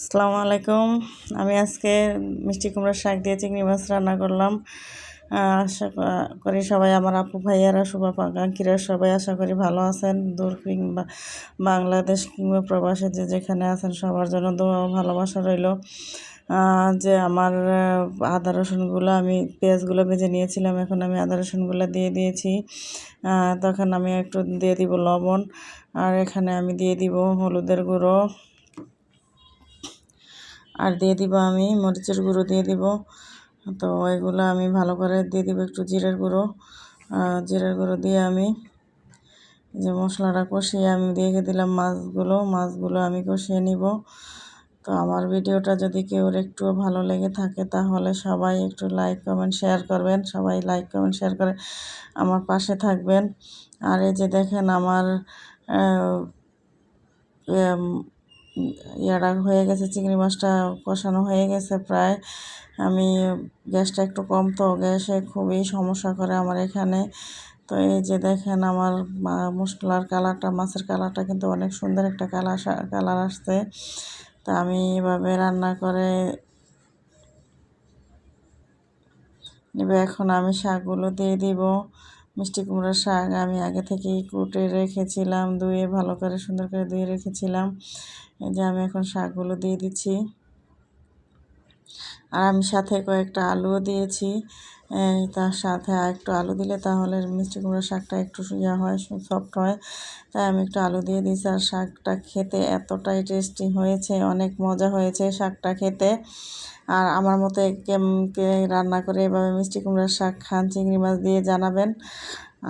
আসসালামু আলাইকুম। আমি আজকে মিষ্টি কুমড়ার শাক দিয়ে চিংড়ি মাছ রান্না করলাম। আশা করি সবাই আমার আপু ভাইয়ারা শুভাকাঙ্ক্ষীরা সবাই আশা করি ভালো আছেন। দূর কিংবা বাংলাদেশ কিংবা প্রবাসে যে যেখানে আছেন সবার জন্য দোয়া ও ভালোবাসা রইল। যে আমার আদা রসুনগুলো আমি পেঁয়াজগুলো ভেজে নিয়েছিলাম, এখন আমি আদা রসুনগুলো দিয়ে দিয়েছি। তখন আমি একটু দিয়ে দিব লবণ, আর এখানে আমি দিয়ে দিব হলুদের গুঁড়ো, আর দিয়ে দিব আমি মরিচের গুঁড়ো দিয়ে দিব। তো এগুলো আমি ভালো করে দিয়ে দিব একটু জিরের গুঁড়ো দিয়ে আমি যে মশলাটা কষিয়ে আমি দিয়ে দিলাম মাছগুলো আমি কষিয়ে নিব। তো আমার ভিডিওটা যদি কেউ একটু ভালো লেগে থাকে তাহলে সবাই একটু লাইক কমেন্ট শেয়ার করবেন, সবাই লাইক কমেন্ট শেয়ার করে আমার পাশে থাকবেন। আর এই যে দেখেন আমার ইয়াটা হয়ে গেছে, চিংড়ি মাছটা কষানো হয়ে গেছে প্রায়। আমি গ্যাসটা একটু কম, তো গ্যাসে খুবই সমস্যা করে আমার এখানে। তো এই যে দেখেন আমার মশলার কালারটা, মাছের কালারটা কিন্তু অনেক সুন্দর একটা কালার আসছে। তা আমি এভাবে রান্না করে নেবে। এখন আমি শাকগুলো দিয়ে দিব। মিষ্টি কুমড়ার শাক আমি আগে থেকেই কুটে রেখেছিলাম, ধুয়ে ভালো করে সুন্দর করে ধুয়ে রেখেছিলাম। এই যে আমি এখন শাকগুলো দিয়ে দিচ্ছি, আর আমি সাথে কয়েকটা আলুও দিয়েছি। তার সাথে আর একটু আলু দিলে তাহলে মিষ্টি কুমড়ার শাকটা একটু ইয়া হয়, সফট হয়। তাই আমি একটু আলু দিয়ে দিয়েছি। আর শাকটা খেতে এতটাই টেস্টি হয়েছে, অনেক মজা হয়েছে শাকটা খেতে। আর আমার মতো কে রান্না করে এভাবে মিষ্টি কুমড়ার শাক খান চিংড়ি মাছ দিয়ে জানাবেন।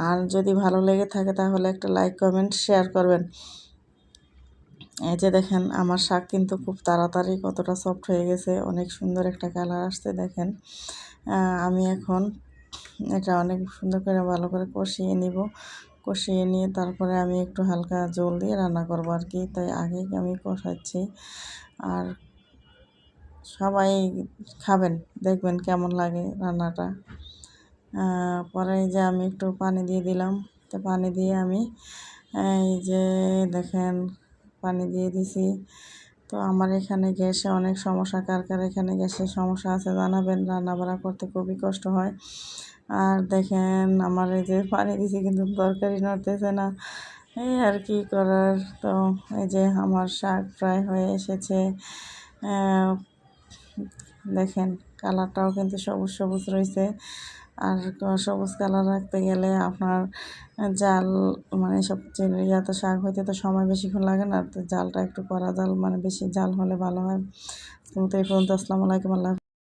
আর যদি ভালো লেগে থাকে তাহলে একটা লাইক কমেন্ট শেয়ার করবেন। এই যে দেখেন আমার শাক কিন্তু খুব তাড়াতাড়ি কতটা সফট হয়ে গেছে, অনেক সুন্দর একটা কালার আসছে দেখেন। আমি এখন এটা অনেক সুন্দর করে ভালো করে কষিয়ে নিব। কষিয়ে নিয়ে তারপরে আমি একটু হালকা জল দিয়ে রান্না করবো আর কি, তাই আগেই আমি কষাচ্ছি। আর সবাই খাবেন, দেখবেন কেমন লাগে রান্নাটা। পরে যে আমি একটু পানি দিয়ে দিলাম, তো পানি দিয়ে আমি এই যে দেখেন পানি দিয়ে দিছি। তো আমার এখানে গ্যাসে অনেক সমস্যা, কার কার এখানে গ্যাসের সমস্যা আছে জানাবেন, রান্নাবান্না করতে খুবই কষ্ট হয়। আর দেখেন আমার এই যে পানি দিছি কিন্তু তরকারি নড়তেছে না, এই আর কি করার। তো এই যে আমার শাক প্রায় হয়ে এসেছে। দেখেন কালারটাও কিন্তু সবুজ সবুজ রয়েছে। আর সবুজ কালার রাখতে গেলে আপনার জাল মানে সব ইয়াতে শাক হইতে তো সময় বেশিক্ষণ লাগে না, তো জালটা একটু কড়া জাল, মানে বেশি জাল হলে ভালো হয়। তো এই পর্যন্ত। আসসালামু আলাইকুম। আল্লাহ।